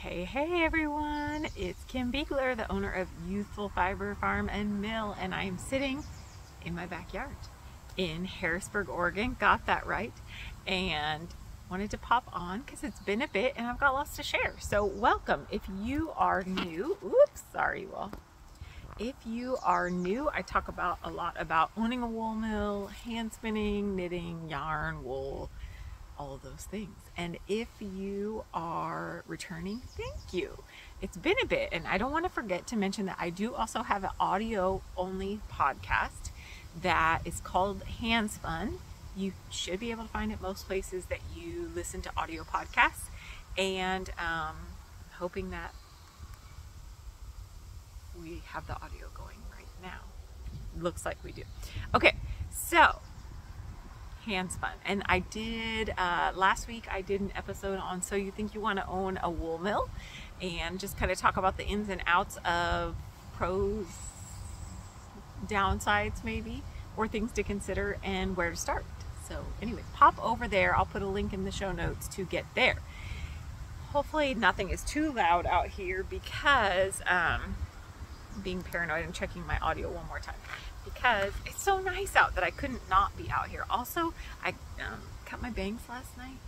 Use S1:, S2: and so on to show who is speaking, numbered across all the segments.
S1: Hey everyone, it's Kim Beegler, the owner of Ewethful Fiber Farm and Mill, and I am sitting in my backyard in Harrisburg, Oregon. Got that right. And wanted to pop on because it's been a bit and I've got lots to share. So welcome. If you are new, if you are new, I talk about a lot about owning a wool mill, hand spinning, knitting, yarn, wool, all of those things. And if you are returning, thank you. It's been a bit, and I don't want to forget to mention that I do also have an audio only podcast that is called Handspun. You should be able to find it most places that you listen to audio podcasts, and hoping that we have the audio going right now. Looks like we do. Okay, so handspun, and I did last week I did an episode on So You Think You Want to Own a Wool Mill, and just kind of talk about the ins and outs of pros, downsides maybe, or things to consider and where to start. So anyway, pop over there. I'll put a link in the show notes to get there. Hopefully nothing is too loud out here because being paranoid and checking my audio one more time, because it's so nice out that I couldn't not be out here. Also, I cut my bangs last night,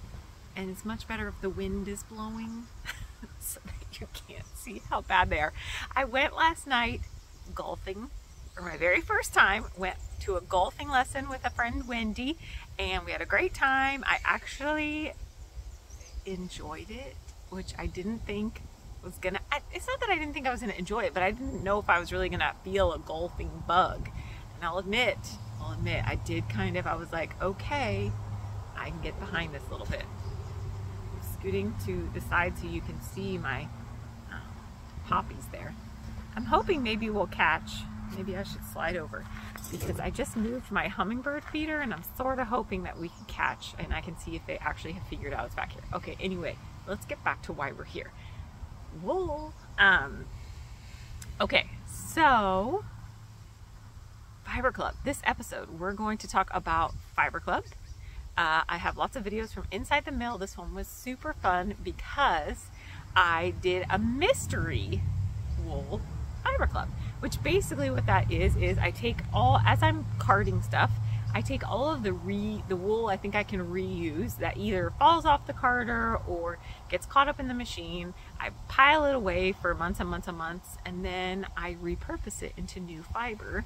S1: and it's much better if the wind is blowing so that you can't see how bad they are. I went last night golfing for my very first time. Went to a golfing lesson with a friend, Wendy, and we had a great time. I actually enjoyed it, which I didn't think was gonna. It's not that I didn't think I was gonna enjoy it, but I didn't know if I was really gonna feel a golfing bug. And I'll admit, I did kind of. I was like, okay, I can get behind this a little bit. I'm scooting to the side so you can see my poppies there. I'm hoping maybe we'll catch. Maybe I should slide over, because I just moved my hummingbird feeder, and I'm sort of hoping that we can catch, and I can see if they actually have figured out it's back here. Okay, anyway, let's get back to why we're here. Wool. Okay, so Fiber Club. This episode, we're going to talk about Fiber Club. I have lots of videos from inside the mill. This one was super fun because I did a mystery wool Fiber Club, which basically what that is I take all, as I'm carding stuff, I take all of the wool I think I can reuse that either falls off the carder or gets caught up in the machine. I pile it away for months and months and months, and then I repurpose it into new fiber,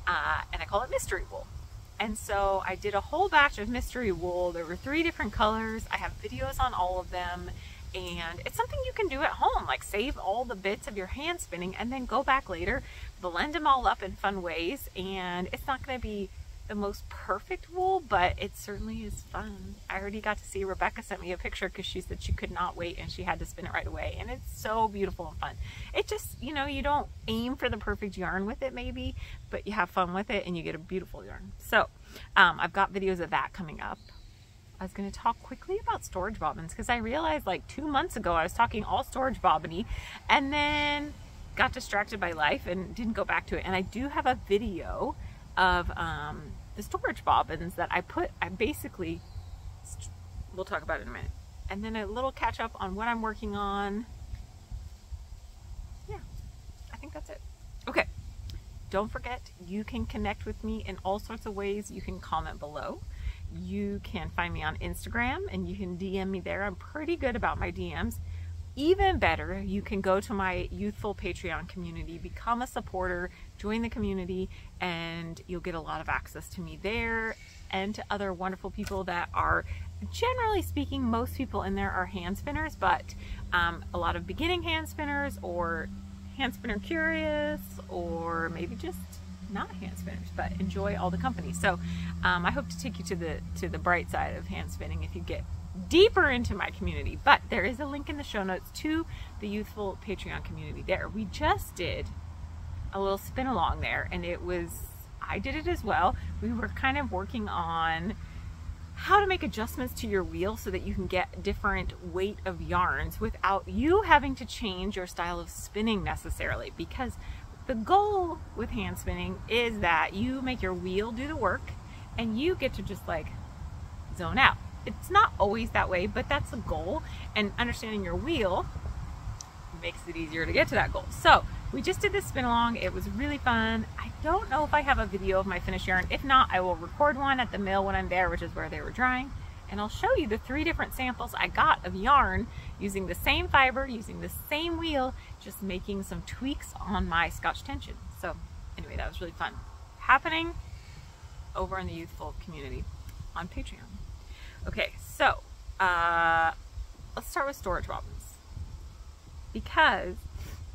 S1: and I call it mystery wool. And so I did a whole batch of mystery wool. There were 3 different colors. I have videos on all of them, and it's something you can do at home, like save all the bits of your hand spinning and then go back later, blend them all up in fun ways. And it's not going to be the most perfect wool, but it certainly is fun. I already got to see, Rebecca sent me a picture because she said she could not wait and she had to spin it right away, and it's so beautiful and fun. It just, you know, you don't aim for the perfect yarn with it maybe, but you have fun with it and you get a beautiful yarn. So I've got videos of that coming up. I was going to talk quickly about storage bobbins because I realized like 2 months ago I was talking all storage bobbiny and then got distracted by life and didn't go back to it. And I do have a video of the storage bobbins that I basically, we'll talk about it in a minute, and then a little catch up on what I'm working on. Yeah, I think that's it. Okay, don't forget, you can connect with me in all sorts of ways. You can comment below. You can find me on Instagram and you can DM me there. I'm pretty good about my DMs. Even better, you can go to my Ewethful Patreon community, become a supporter, join the community, and you'll get a lot of access to me there and to other wonderful people that are, generally speaking, most people in there are hand spinners, but a lot of beginning hand spinners or hand spinner curious, or maybe just not hand spinners, but enjoy all the company. So I hope to take you to the bright side of hand spinning if you get deeper into my community. But there is a link in the show notes to the Ewethful Patreon community there. We just did a little spin along there, and I did it as well. We were kind of working on how to make adjustments to your wheel so that you can get different weight of yarns without you having to change your style of spinning necessarily, because the goal with hand spinning is that you make your wheel do the work and you get to just like zone out. It's not always that way, but that's the goal. And understanding your wheel makes it easier to get to that goal. So we just did this spin along. It was really fun. I don't know if I have a video of my finished yarn. If not, I will record one at the mill when I'm there, which is where they were drying. And I'll show you the 3 different samples I got of yarn using the same fiber, using the same wheel, just making some tweaks on my Scotch tension. So anyway, that was really fun. Happening over in the Ewethful community on Patreon. Okay, so let's start with storage bobbins, because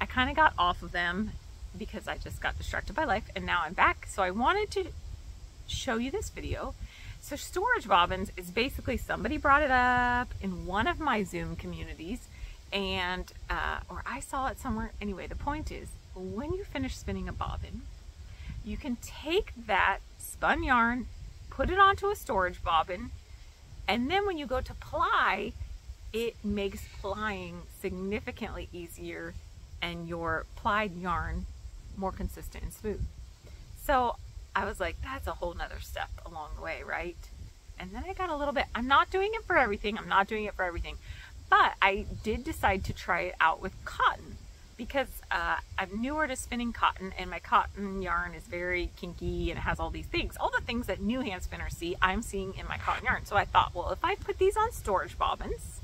S1: I kind of got off of them because I just got distracted by life, and now I'm back. So I wanted to show you this video. So storage bobbins is basically, somebody brought it up in one of my Zoom communities, and or I saw it somewhere. Anyway, the point is, when you finish spinning a bobbin, you can take that spun yarn, put it onto a storage bobbin, and then when you go to ply, it makes plying significantly easier and your plied yarn more consistent and smooth. So I was like, that's a whole nother step along the way, right? And then I got a little bit, I'm not doing it for everything, but I did decide to try it out with cotton, because I'm newer to spinning cotton, and my cotton yarn is very kinky and it has all these things. All the things that new hand spinners see, I'm seeing in my cotton yarn. So I thought, well, if I put these on storage bobbins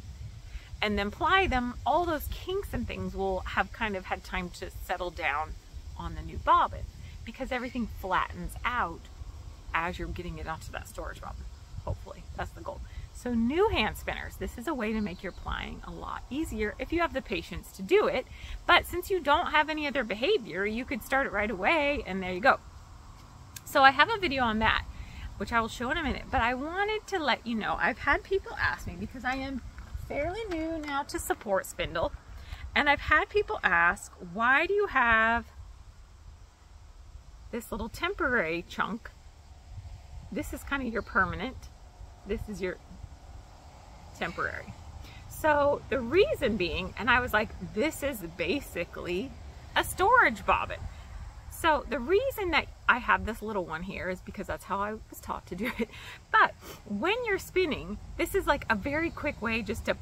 S1: and then ply them, all those kinks and things will have kind of had time to settle down on the new bobbin, because everything flattens out as you're getting it onto that storage bobbin. Hopefully, that's the goal. So new hand spinners, this is a way to make your plying a lot easier if you have the patience to do it. But since you don't have any other behavior, you could start it right away, and there you go. So I have a video on that, which I will show in a minute. But I wanted to let you know, I've had people ask me, because I am fairly new now to support spindle, and I've had people ask, why do you have this little temporary chunk? This is kind of your permanent. This is your temporary. So the reason being, and I was like, this is basically a storage bobbin. So the reason that I have this little one here is because that's how I was taught to do it. But when you're spinning, this is like a very quick way just to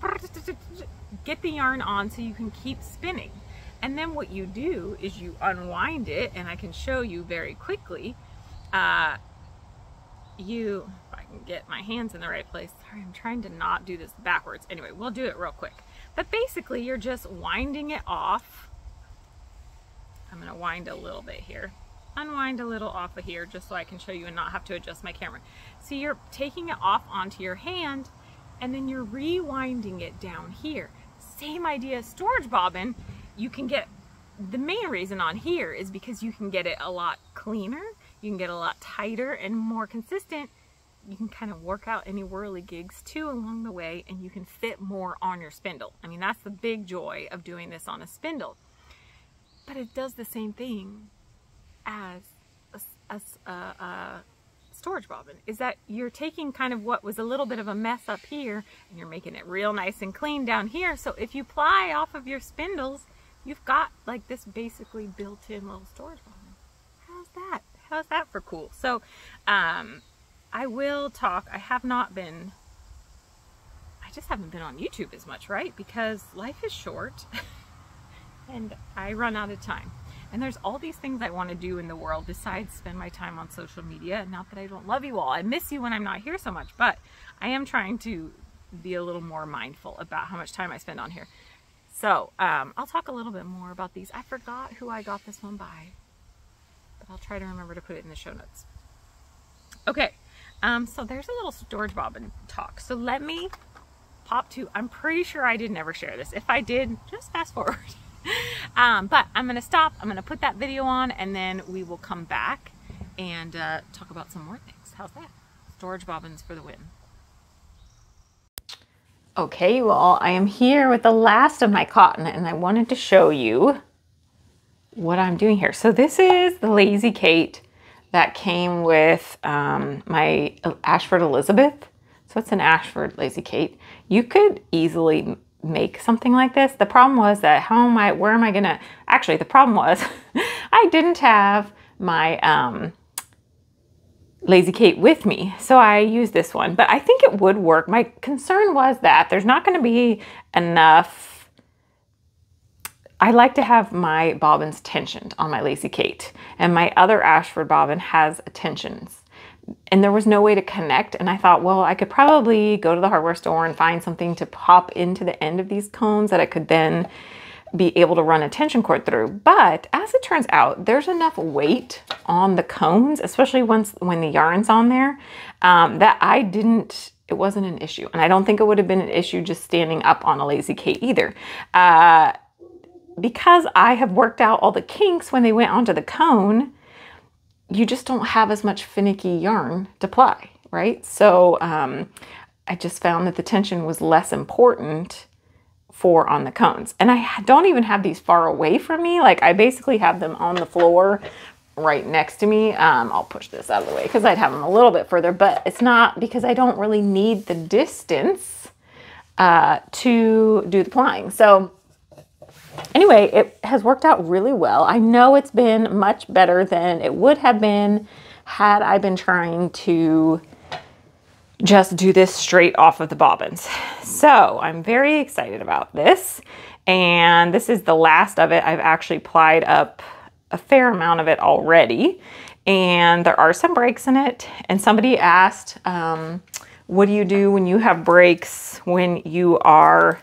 S1: get the yarn on so you can keep spinning. And then what you do is you unwind it, and I can show you very quickly. If I can get my hands in the right place. Sorry, I'm trying to not do this backwards. Anyway, we'll do it real quick. But basically, you're just winding it off. I'm going to wind a little bit here. Unwind a little off of here, just so I can show you and not have to adjust my camera. So you're taking it off onto your hand, and then you're rewinding it down here. Same idea as storage bobbin. You can get, the main reason on here is because you can get it a lot cleaner. You can get a lot tighter and more consistent. You can kind of work out any whirly gigs too along the way, and you can fit more on your spindle. I mean, that's the big joy of doing this on a spindle. But it does the same thing as a storage bobbin, is that you're taking kind of what was a little bit of a mess up here, and you're making it real nice and clean down here. So if you ply off of your spindles, you've got like this basically built-in little storage bobbin. How's that? How's that for cool? So I will talk, I just haven't been on YouTube as much, right? Because life is short and I run out of time. And there's all these things I want to do in the world besides spend my time on social media. Not that I don't love you all. I miss you when I'm not here so much, but I am trying to be a little more mindful about how much time I spend on here. So I'll talk a little bit more about these. I forgot who I got this one by, but I'll try to remember to put it in the show notes. Okay, so there's a little storage bobbin talk. So let me pop to, I'm pretty sure I didn't ever share this. If I did, just fast forward. But I'm going to stop. I'm going to put that video on, and then we will come back and talk about some more things. How's that? Storage bobbins for the win. Okay, well, I am here with the last of my cotton, and I wanted to show you what I'm doing here. So this is the Lazy Kate that came with my Ashford Elizabeth. So it's an Ashford Lazy Kate. You could easily make something like this. The problem was that where am I gonna, actually the problem was I didn't have my Lazy Kate with me, so I used this one, but I think it would work. My concern was that there's not going to be enough I like to have my bobbins tensioned on my Lacy Kate, and my other Ashford bobbin has tensions. And there was no way to connect, and I thought, well, I could probably go to the hardware store and find something to pop into the end of these cones that I could then be able to run a tension cord through. But as it turns out, there's enough weight on the cones, especially when the yarn's on there, that it wasn't an issue. And I don't think it would have been an issue just standing up on a Lacy Kate either. Because I have worked out all the kinks when they went onto the cone, you just don't have as much finicky yarn to ply, right? So I just found that the tension was less important for on the cones. And I don't even have these far away from me. Like, I basically have them on the floor right next to me. I'll push this out of the way because I'd have them a little bit further, but it's not because I don't really need the distance to do the plying. So anyway, it has worked out really well. I know it's been much better than it would have been had I been trying to just do this straight off of the bobbins. So I'm very excited about this. And this is the last of it. I've actually plied up a fair amount of it already. And there are some breaks in it. And somebody asked, what do you do when you have breaks when you are...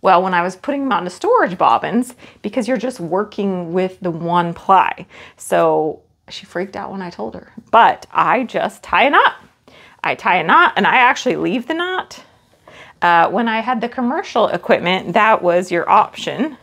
S1: Well, when I was putting them onto storage bobbins, because you're just working with the one ply. So she freaked out when I told her, but I just tie a knot. I tie a knot and I actually leave the knot. When I had the commercial equipment, that was your option,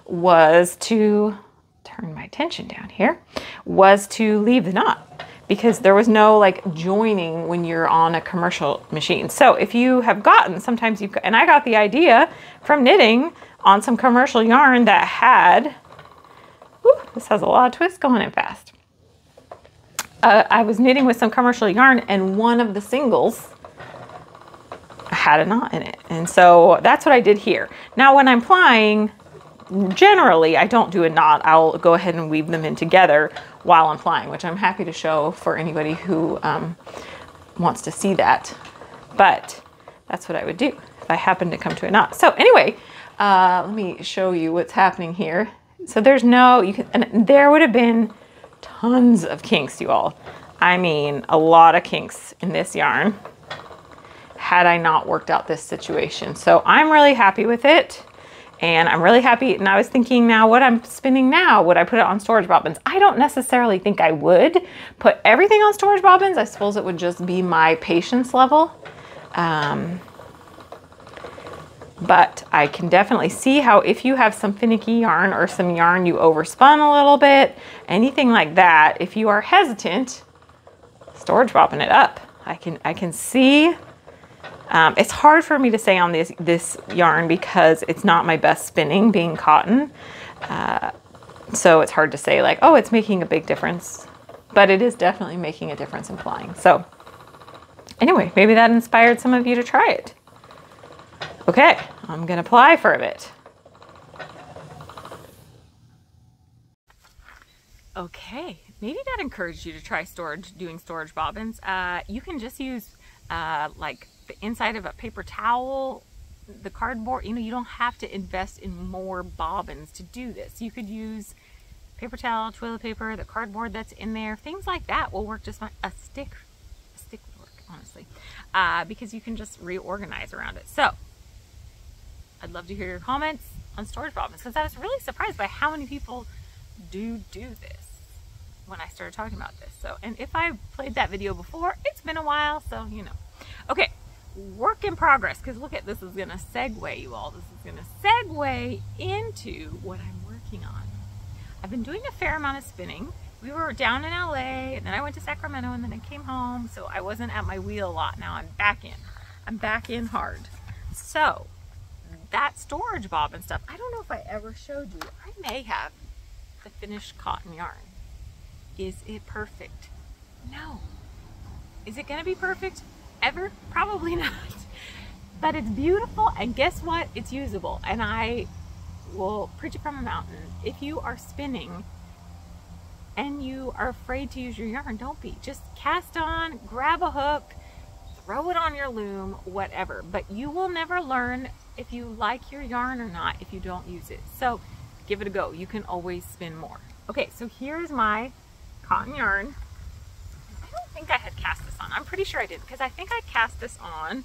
S1: was to turn my tension down here, was to leave the knot. Because there was no like joining when you're on a commercial machine. So if you have gotten, sometimes and I got the idea from knitting on some commercial yarn that had, this has a lot of twists going in fast. I was knitting with some commercial yarn and one of the singles had a knot in it. And so that's what I did here. Now when I'm plying, generally I don't do a knot. I'll go ahead and weave them in together while I'm plying, which I'm happy to show for anybody who wants to see that. But that's what I would do if I happen to come to a knot. So anyway, let me show you what's happening here. So there's no, and there would have been tons of kinks, you all. I mean, a lot of kinks in this yarn had I not worked out this situation. So I'm really happy with it. And I'm really happy. And I was thinking now what I'm spinning now, would I put it on storage bobbins? I don't necessarily think I would put everything on storage bobbins. I suppose it would just be my patience level. But I can definitely see how if you have some finicky yarn or some yarn you overspun a little bit, anything like that, if you are hesitant, storage bobbin it up. I can see. It's hard for me to say on this yarn because it's not my best spinning, being cotton. So it's hard to say like, oh, it's making a big difference, but it is definitely making a difference in plying. So anyway, maybe that inspired some of you to try it. Okay, I'm gonna ply for a bit. Okay, maybe that encouraged you to try doing storage bobbins. You can just use like the inside of a paper towel, the cardboard. You know, you don't have to invest in more bobbins to do this. You could use paper towel, toilet paper, the cardboard that's in there, things like that will work just fine. A stick would work, honestly, because you can just reorganize around it. So I'd love to hear your comments on storage bobbins, because I was really surprised by how many people do this when I started talking about this. So, and if I played that video before, it's been a while, so you know. Okay, work in progress, because look at this, is gonna segue, you all. This is gonna segue into what I'm working on. I've been doing a fair amount of spinning. We were down in LA, and then I went to Sacramento, and then I came home, so I wasn't at my wheel a lot. Now I'm back in. I'm back in hard. So that storage bobbin stuff, I don't know if I ever showed you. I may have the finished cotton yarn. Is it perfect? No. Is it gonna be perfect ever? Probably not. But it's beautiful, and guess what? It's usable. And I will preach it from a mountain. If you are spinning and you are afraid to use your yarn, don't be. Just cast on, grab a hook, throw it on your loom, whatever. But you will never learn if you like your yarn or not if you don't use it. So give it a go. You can always spin more. Okay, so here's my cotton yarn. I don't think I had cast this on. I'm pretty sure I did, because I think I cast this on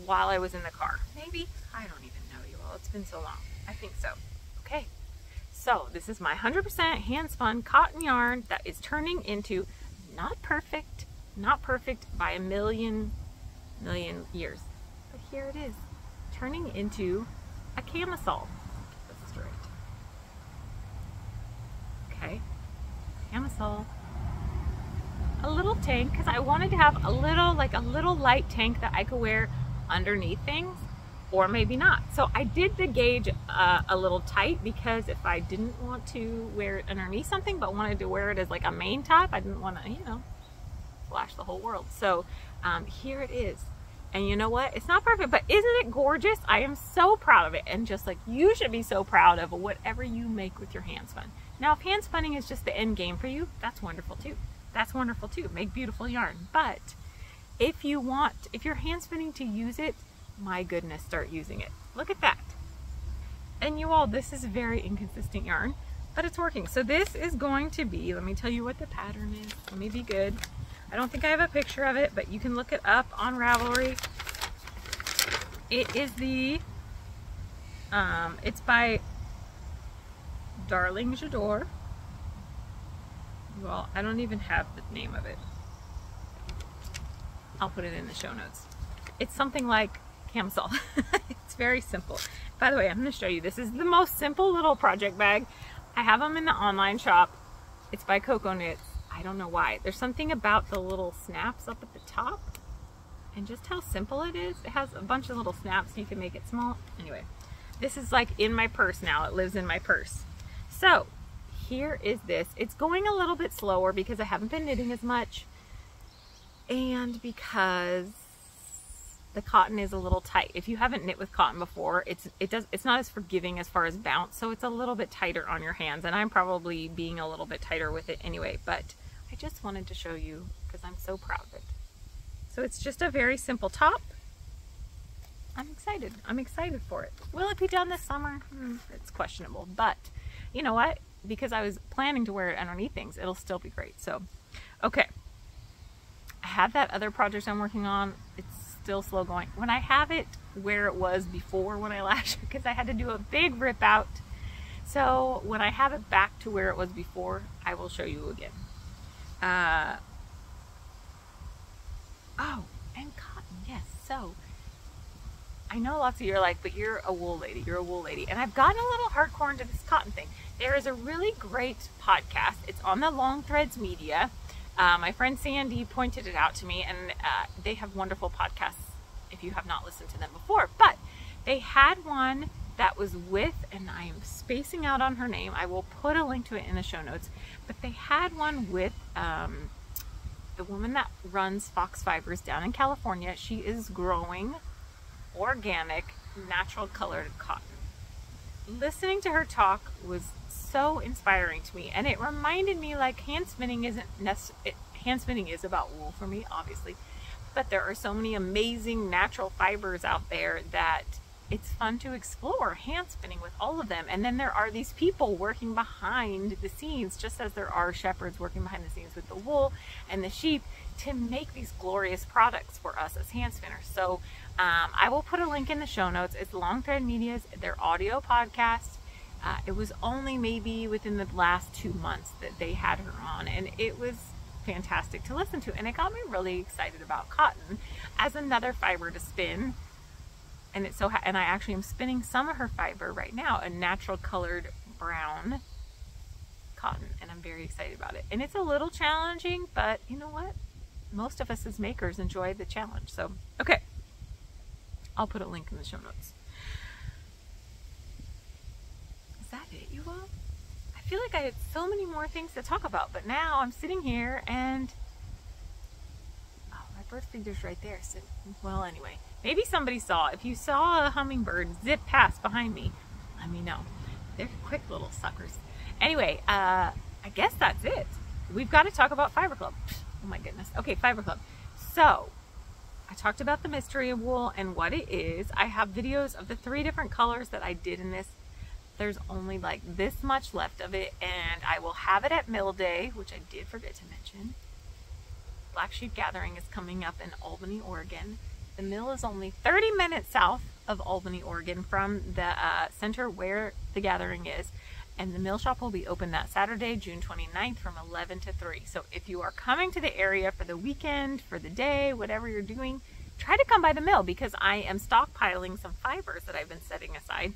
S1: while I was in the car. Maybe? I don't even know, you all. It's been so long. I think so. Okay. So this is my 100% hand spun cotton yarn that is turning into not perfect by a million years. But here it is, turning into a camisole. Get this straight. Okay, camisole. A little tank, because I wanted to have a little, like a little light tank that I could wear underneath things, or maybe not. So I did the gauge a little tight, because if I didn't want to wear it underneath something but wanted to wear it as like a main top, I didn't want to, you know, flash the whole world. So here it is. And you know what? It's not perfect, but isn't it gorgeous? I am so proud of it. And just like you should be so proud of whatever you make with your hand spun. Now, if hand spinning is just the end game for you, that's wonderful too. That's wonderful too. Make beautiful yarn. But if you're hand spinning to use it, my goodness, start using it. Look at that. And you all, this is very inconsistent yarn, but it's working. So this is going to be, let me tell you what the pattern is. Let me be good. I don't think I have a picture of it, but you can look it up on Ravelry. It is the, it's by Darling J'adore. Well, I don't even have the name of it. I'll put it in the show notes. It's something like Camisole. It's very simple. By the way, I'm going to show you. This is the most simple little project bag. I have them in the online shop. It's by Coco Knits. I don't know why. There's something about the little snaps up at the top and just how simple it is. It has a bunch of little snaps so you can make it small. Anyway, this is like in my purse now. It lives in my purse. So here is this. It's going a little bit slower because I haven't been knitting as much, and because the cotton is a little tight. If you haven't knit with cotton before, it's not as forgiving as far as bounce, so it's a little bit tighter on your hands, and I'm probably being a little bit tighter with it anyway, but I just wanted to show you because I'm so proud of it. So it's just a very simple top. I'm excited. I'm excited for it. Will it be done this summer? It's questionable, but you know what? Because I was planning to wear it underneath things, it'll still be great. So, okay. I have that other project I'm working on. It's still slow going. When I have it where it was before when I lashed, because I had to do a big rip out. So when I have it back to where it was before, I will show you again. Oh, and cotton, yes. So I know lots of you are like, but you're a wool lady, you're a wool lady. And I've gotten a little hardcore into this cotton thing. There is a really great podcast. It's on the Long Threads Media. My friend Sandy pointed it out to me, and they have wonderful podcasts if you have not listened to them before. But they had one that was with, and I am spacing out on her name. I will put a link to it in the show notes. But they had one with the woman that runs Fox Fibers down in California. She is growing organic, natural colored cotton. Listening to her talk was so inspiring to me, and it reminded me like hand spinning is about wool for me, obviously, but there are so many amazing natural fibers out there that it's fun to explore hand spinning with all of them. And then there are these people working behind the scenes, just as there are shepherds working behind the scenes with the wool and the sheep to make these glorious products for us as hand spinners. So I will put a link in the show notes. It's Long Thread Media's, their audio podcast. It was only maybe within the last 2 months that they had her on, and it was fantastic to listen to, and it got me really excited about cotton as another fiber to spin. And and I actually am spinning some of her fiber right now, a natural colored brown cotton, and I'm very excited about it. And it's a little challenging, but you know what? Most of us as makers enjoy the challenge. So, okay, I'll put a link in the show notes. Is that it, you all? I feel like I had so many more things to talk about, but now I'm sitting here and, oh, my bird feeder's right there. So, well, anyway, maybe somebody saw. If you saw a hummingbird zip past behind me, let me know. They're quick little suckers. Anyway, I guess that's it. We've got to talk about Fiber Club. Oh my goodness. Okay, Fiber Club. So, I talked about the mystery of wool and what it is. I have videos of the 3 different colors that I did in this. there's only like this much left of it, and I will have it at Mill Day, which I did forget to mention. Black Sheep Gathering is coming up in Albany, Oregon. The mill is only 30 minutes south of Albany, Oregon from the center where the gathering is. And the mill shop will be open that Saturday, June 29th from 11 to 3. So if you are coming to the area for the weekend, for the day, whatever you're doing, try to come by the mill because I am stockpiling some fibers that I've been setting aside.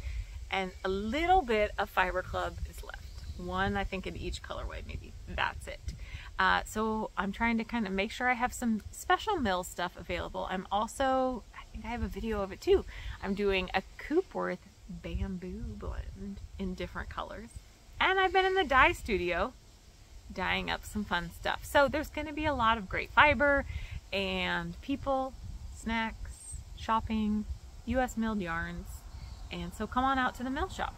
S1: And a little bit of Fiber Club is left. One, I think, in each colorway, maybe. That's it. So I'm trying to kind of make sure I have some special mill stuff available. I'm also, I think I have a video of it too. I'm doing a Coopworth bamboo blend in different colors. And I've been in the dye studio dyeing up some fun stuff. So there's going to be a lot of great fiber and people, snacks, shopping, US milled yarns. And so come on out to the mill shop.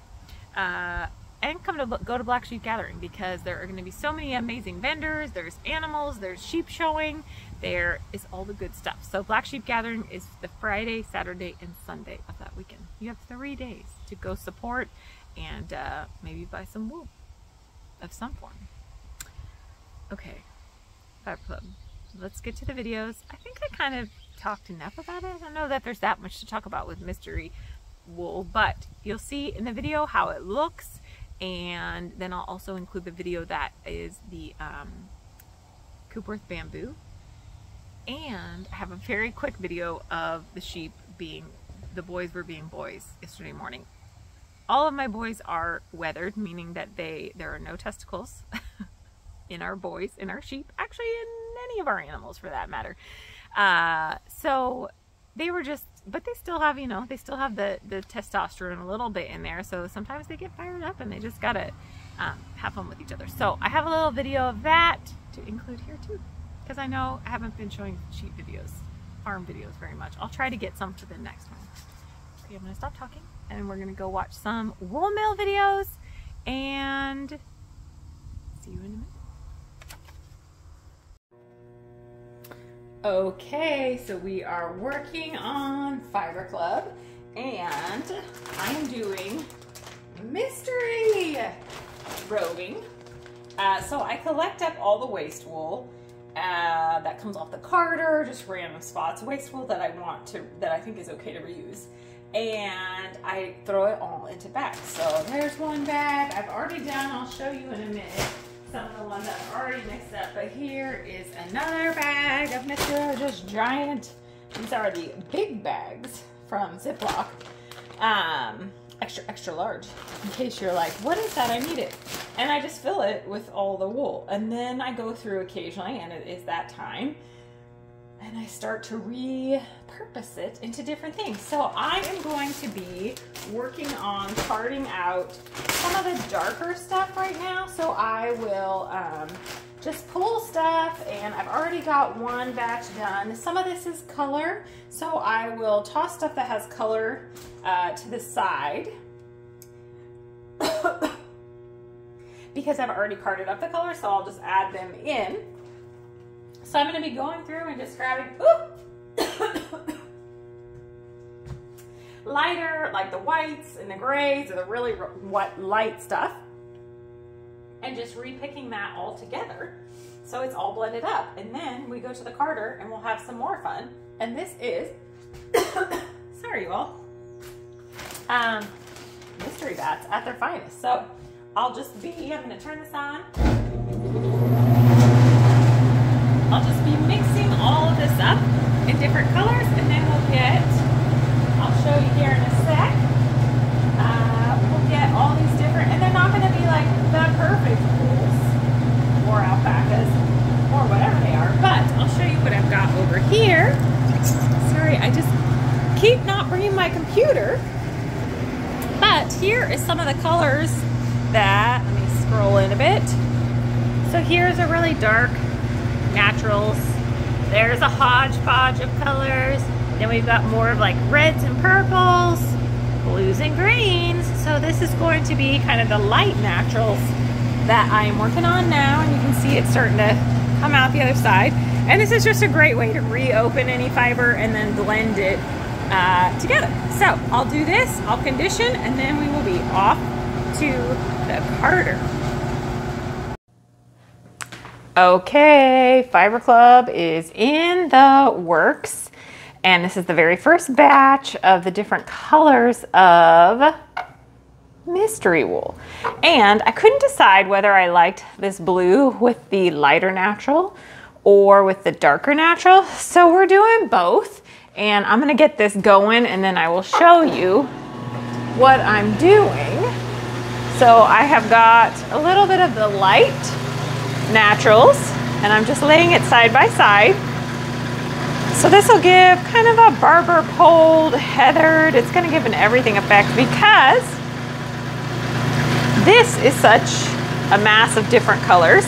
S1: And go to Black Sheep Gathering because there are going to be so many amazing vendors. There's animals, there's sheep showing, there is all the good stuff. So Black Sheep Gathering is the Friday, Saturday, and Sunday of that weekend. You have 3 days to go support and maybe buy some wool of some form. Okay, Fiber Club. Let's get to the videos. I think I kind of talked enough about it. I don't know that there's that much to talk about with mystery wool, but you'll see in the video how it looks. And then I'll also include the video that is the Coopworth bamboo. And I have a very quick video of the sheep the boys were being boys yesterday morning. All of my boys are weathered, meaning that there are no testicles in our boys, in our sheep, actually in any of our animals for that matter. So they were just, but they still have, you know, they still have the testosterone a little bit in there. So sometimes they get fired up and they just gotta have fun with each other. So I have a little video of that to include here too, because I know I haven't been showing sheep videos, farm videos very much. I'll try to get some for the next one. Okay, I'm gonna stop talking and we're gonna go watch some wool mill videos and see you in a minute. Okay, so we are working on Fiber Club and I'm doing mystery roving. So I collect up all the waste wool that comes off the carder, just random spots, waste wool that I think is okay to reuse. And I throw it all into bags. So there's one bag I've already done, I'll show you in a minute. Some of the ones I've already mixed up, but here is another bag of Mr. Just Giant. These are the big bags from Ziploc, extra large, in case you're like, what is that? I need it. And I just fill it with all the wool. And then I go through occasionally, and it is that time, and I start to repurpose it into different things. So I am going to be working on carting out some of the darker stuff right now. So I will just pull stuff, and I've already got one batch done. Some of this is color, so I will toss stuff that has color to the side because I've already carted up the color, so I'll just add them in. So I'm going to be going through and just grabbing lighter, like the whites and the grays or the really light stuff, and just repicking that all together so it's all blended up. And then we go to the carder and we'll have some more fun. And this is, sorry you all, mystery bats at their finest. So I'm going to turn this on. I'll just be mixing all of this up in different colors, and then I'll show you here in a sec, we'll get all these different, and they're not going to be like the perfect wools or alpacas or whatever they are, but I'll show you what I've got over here. Sorry, I just keep not bringing my computer, but here is some of the colors that, let me scroll in a bit. So here's a really dark naturals. There's a hodgepodge of colors. Then we've got more of like reds and purples, blues and greens. So this is going to be kind of the light naturals that I'm working on now, and you can see it's starting to come out the other side. And this is just a great way to reopen any fiber and then blend it together. So I'll do this, I'll condition, and then we will be off to the carder. Okay, Fiber Club is in the works, and this is the very first batch of the different colors of mystery wool. And I couldn't decide whether I liked this blue with the lighter natural or with the darker natural, so we're doing both, and I'm gonna get this going and then I will show you what I'm doing. So I have got a little bit of the light naturals, and I'm just laying it side by side. So this will give kind of a barber poled, heathered, it's going to give an everything effect because this is such a mass of different colors,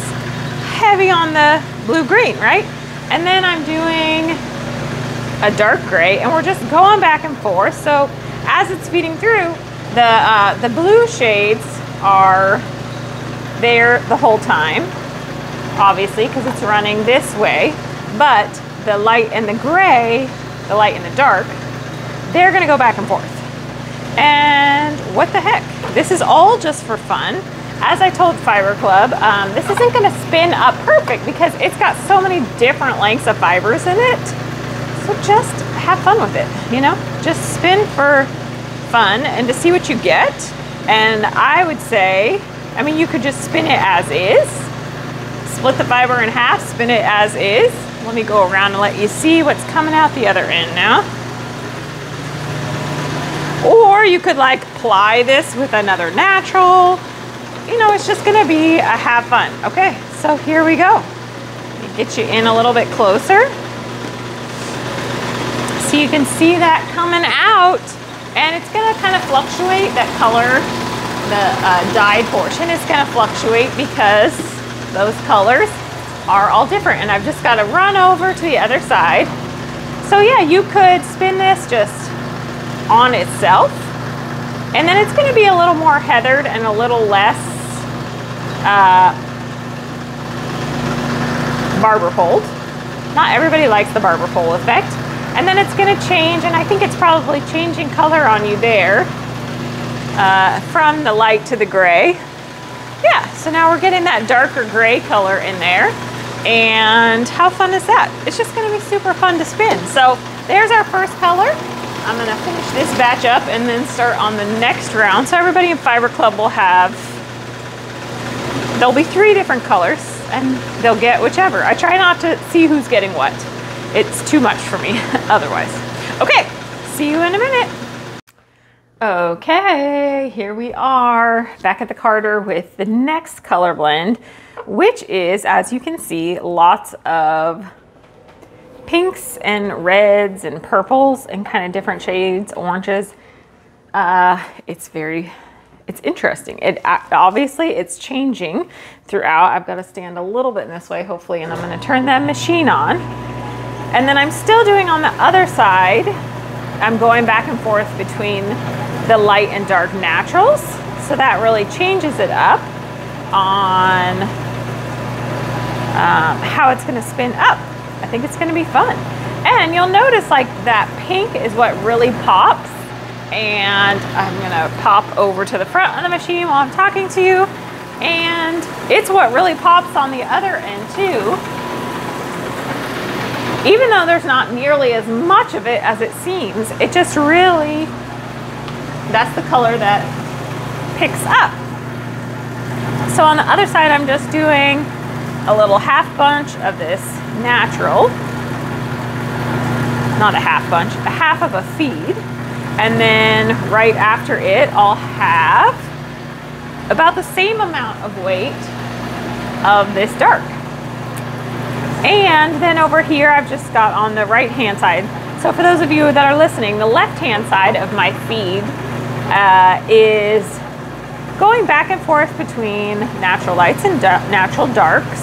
S1: heavy on the blue-green, right? And then I'm doing a dark gray, and we're just going back and forth. So as it's feeding through, the blue shades are there the whole time, obviously, because it's running this way, but the light and the gray, the light and the dark, they're gonna go back and forth. And what the heck? This is all just for fun. As I told Fiber Club, this isn't gonna spin up perfect because it's got so many different lengths of fibers in it. So just have fun with it, you know? Just spin for fun and to see what you get. And I would say, I mean, you could just spin it as is. Split the fiber in half, spin it as is. Let me go around and let you see what's coming out the other end now. Or you could like ply this with another natural. You know, it's just gonna be a have fun. Okay, so here we go. Let me get you in a little bit closer. So you can see that coming out, and it's gonna kind of fluctuate, that color, the dyed portion is gonna fluctuate because those colors are all different, and I've just got to run over to the other side. So yeah, you could spin this just on itself, and then it's going to be a little more heathered and a little less barber fold. Not everybody likes the barber fold effect. And then it's going to change, and I think it's probably changing color on you there from the light to the gray. Yeah, so now we're getting that darker gray color in there. And how fun is that? It's just gonna be super fun to spin. So there's our first color. I'm gonna finish this batch up and then start on the next round. So everybody in Fiber Club will have, there'll be 3 different colors and they'll get whichever. I try not to see who's getting what. It's too much for me otherwise. Okay, see you in a minute. Okay, here we are back at the carder with the next color blend, which is, as you can see, lots of pinks and reds and purples and kind of different shades, oranges. It's interesting. Obviously it's changing throughout. I've got to stand a little bit in this way, hopefully, and I'm going to turn that machine on. And then I'm still doing on the other side. I'm going back and forth between the light and dark naturals, so that really changes it up on how it's going to spin up. I think it's going to be fun, and you'll notice like that pink is what really pops, and I'm going to pop over to the front of the machine while I'm talking to you, and it's what really pops on the other end too. Even though there's not nearly as much of it as it seems, it just really, that's the color that picks up. So on the other side, I'm just doing a little half bunch of this natural, not a half bunch, a half of a feed. And then right after it, I'll have about the same amount of weight of this dark. And then over here, I've just got on the right hand side. So for those of you that are listening, the left hand side of my feed is going back and forth between natural lights and natural darks.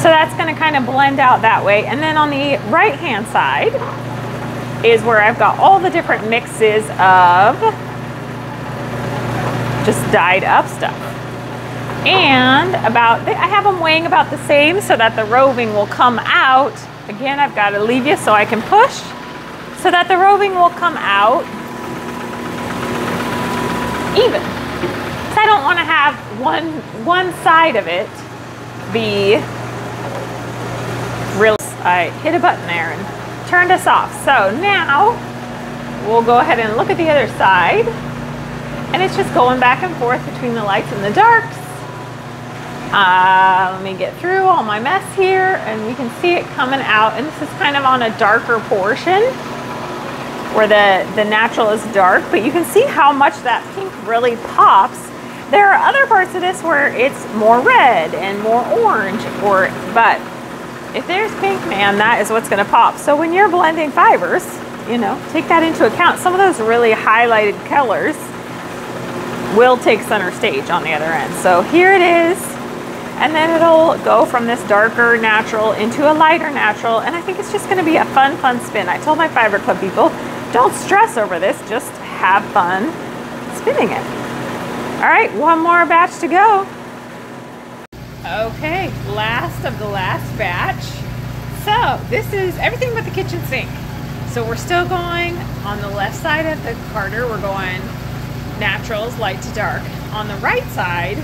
S1: So that's going to kind of blend out that way. And then on the right hand side is where I've got all the different mixes of just dyed up stuff. And I have them weighing about the same so that the roving will come out. Again, I've got to leave you so I can push so that the roving will come out even. I don't want to have one side of it be real. I hit a button there and turned us off. So now we'll go ahead and look at the other side. And it's just going back and forth between the lights and the darks. Let me get through all my mess here, and we can see it coming out. And this is kind of on a darker portion where the natural is dark, but you can see how much that pink really pops. There are other parts of this where it's more red and more orange, but if there's pink, man, that is what's gonna pop. So when you're blending fibers, you know, take that into account. Some of those really highlighted colors will take center stage on the other end. So here it is, and then it'll go from this darker natural into a lighter natural, and I think it's just gonna be a fun spin. I told my Fiber Club people, don't stress over this, just have fun spinning it. All right, one more batch to go. Okay, last of the last batch. So this is everything but the kitchen sink. So we're still going on the left side of the carder, we're going naturals, light to dark. On the right side,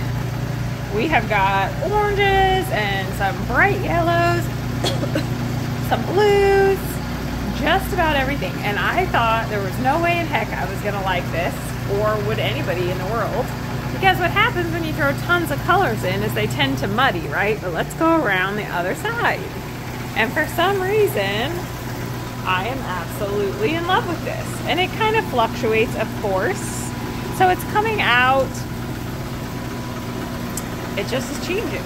S1: we have got oranges and some bright yellows, some blues, just about everything. And I thought there was no way in heck I was gonna like this, or would anybody in the world, because what happens when you throw tons of colors in is they tend to muddy, right? But let's go around the other side. And for some reason, I am absolutely in love with this. And it kind of fluctuates, of course. So it's coming out, it just is changing.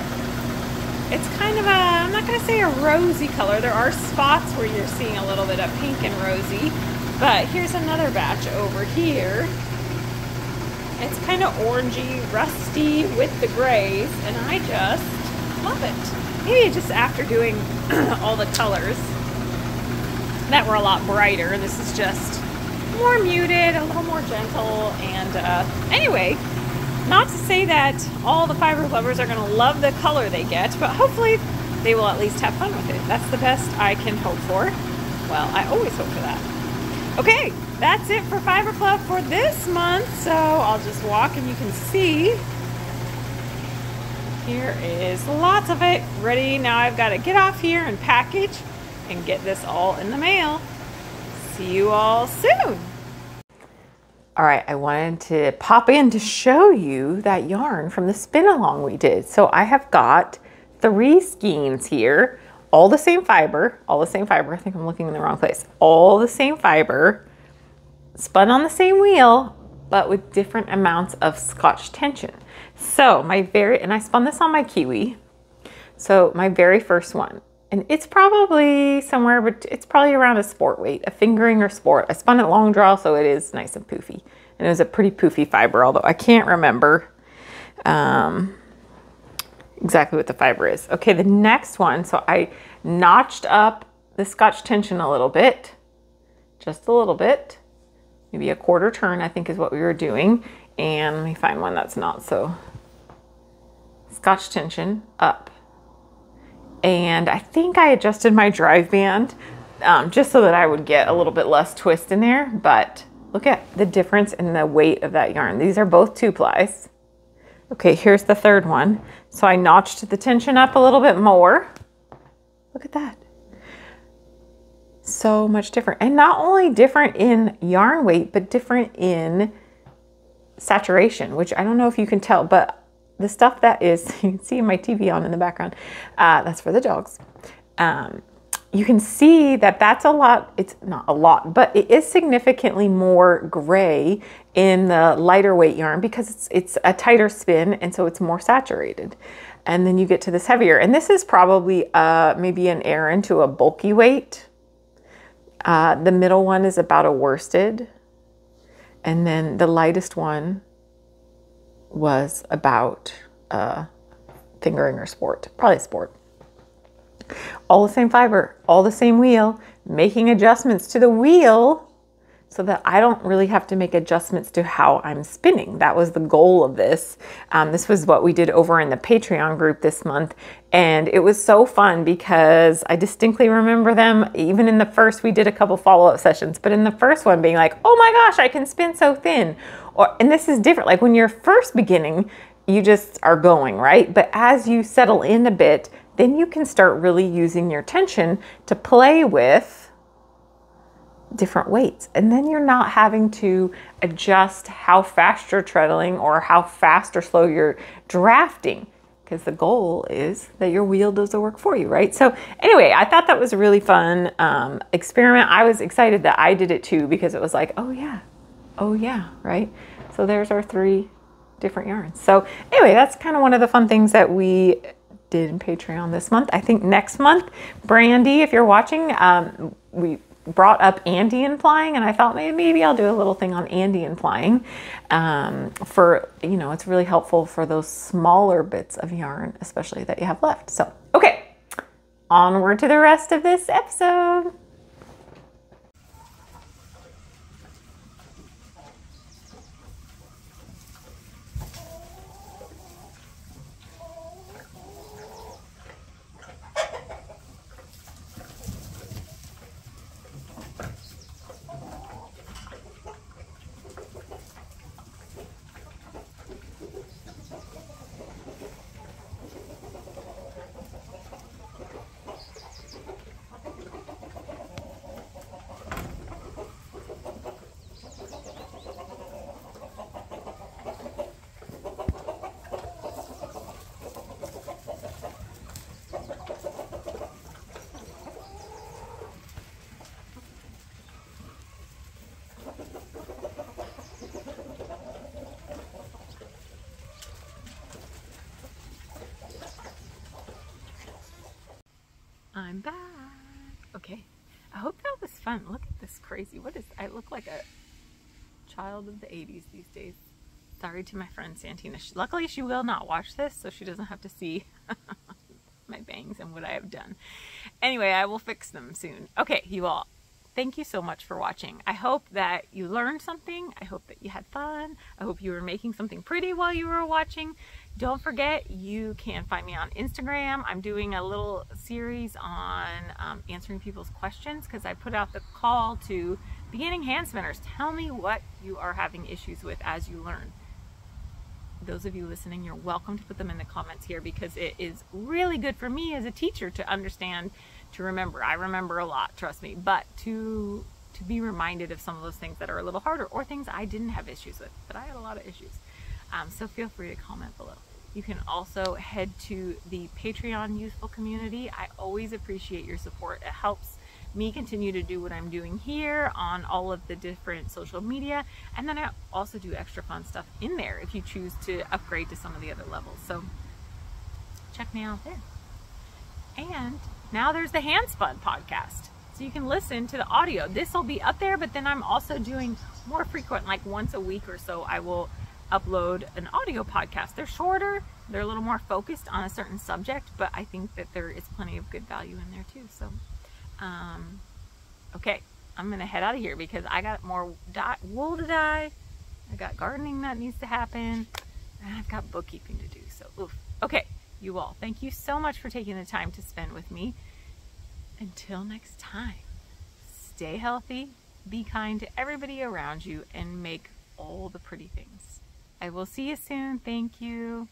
S1: It's kind of a, I'm not gonna say a rosy color. There are spots where you're seeing a little bit of pink and rosy, but here's another batch over here. It's kind of orangey, rusty with the grays, and I just love it. Maybe just after doing all the colors that were a lot brighter, this is just more muted, a little more gentle. And anyway, not to say that all the fiber lovers are going to love the color they get, but hopefully they will at least have fun with it. That's the best I can hope for. Well, I always hope for that. Okay, that's it for Fiber Club for this month. So I'll just walk and you can see here is lots of it ready. Now I've got to get off here and package and get this all in the mail. See you all soon. All right, I wanted to pop in to show you that yarn from the spin along we did. So I have got 3 skeins here, all the same fiber, I think I'm looking in the wrong place. All the same fiber, spun on the same wheel, but with different amounts of scotch tension. So and I spun this on my Kiwi. So my very first one, and it's probably somewhere, but it's probably around a sport weight, a fingering or sport. I spun it long draw, so it is nice and poofy. And it was a pretty poofy fiber, although I can't remember exactly what the fiber is. Okay, the next one, so I notched up the scotch tension a little bit, just a little bit, maybe a quarter turn, I think is what we were doing. And let me find one that's not so. Scotch tension up. And I think I adjusted my drive band just so that I would get a little bit less twist in there. But look at the difference in the weight of that yarn. These are both 2-plies. Okay, here's the third one. So I notched the tension up a little bit more. Look at that. So much different. And not only different in yarn weight, but different in saturation, which I don't know if you can tell, but the stuff that is, you can see my TV on in the background, that's for the dogs. You can see that that's a lot, it's not a lot, but it is significantly more gray in the lighter weight yarn because it's a tighter spin, and so it's more saturated. And then you get to this heavier, and this is probably maybe an Aran to a bulky weight. The middle one is about a worsted, and then the lightest one was about fingering or sport, probably sport. All the same fiber, all the same wheel, making adjustments to the wheel so that I don't really have to make adjustments to how I'm spinning. That was the goal of this. This was what we did over in the Patreon group this month. And it was so fun because I distinctly remember them, even in the first, we did a couple follow-up sessions, but in the first one being like, oh my gosh, I can spin so thin. and this is different. Like when you're first beginning, you just are going, right? But as you settle in a bit, then you can start really using your tension to play with different weights. And then you're not having to adjust how fast you're treadling or how fast or slow you're drafting, because the goal is that your wheel does the work for you, right? So anyway, I thought that was a really fun experiment. I was excited that I did it too, because it was like, oh yeah, right? So there's our 3 different yarns. So anyway, that's kind of one of the fun things that we did in Patreon this month. I think next month, Brandy, if you're watching, we brought up Andean flying, and I thought maybe I'll do a little thing on Andean flying for, you know, it's really helpful for those smaller bits of yarn, especially that you have left. So, okay, onward to the rest of this episode. I'm back. Okay, I hope that was fun. Look at this crazy. What is, I look like a child of the 80s these days. Sorry to my friend Santina. Luckily she will not watch this, so she doesn't have to see my bangs and what I have done. Anyway, I will fix them soon. Okay, you all, thank you so much for watching. I hope that you learned something. I hope that you had fun. I hope you were making something pretty while you were watching. Don't forget, you can find me on Instagram. I'm doing a little series on answering people's questions, because I put out the call to beginning hand spinners. Tell me what you are having issues with as you learn. Those of you listening, you're welcome to put them in the comments here, because it is really good for me as a teacher to understand, to remember. I remember a lot, trust me, but to be reminded of some of those things that are a little harder, or things I didn't have issues with, but I had a lot of issues. So feel free to comment below. You can also head to the Patreon Youthful community. I always appreciate your support. It helps me continue to do what I'm doing here on all of the different social media. And then I also do extra fun stuff in there if you choose to upgrade to some of the other levels. So check me out there. And now there's the Handspun podcast. So you can listen to the audio. This will be up there, but then I'm also doing more frequent, like once a week or so, I will upload an audio podcast. They're shorter, they're a little more focused on a certain subject, but I think that there is plenty of good value in there too. So, okay, I'm gonna head out of here because I got more wool to dye, I got gardening that needs to happen, and I've got bookkeeping to do. So, oof. Okay, you all, thank you so much for taking the time to spend with me. Until next time, stay healthy, be kind to everybody around you, and make all the pretty things. I will see you soon. Thank you.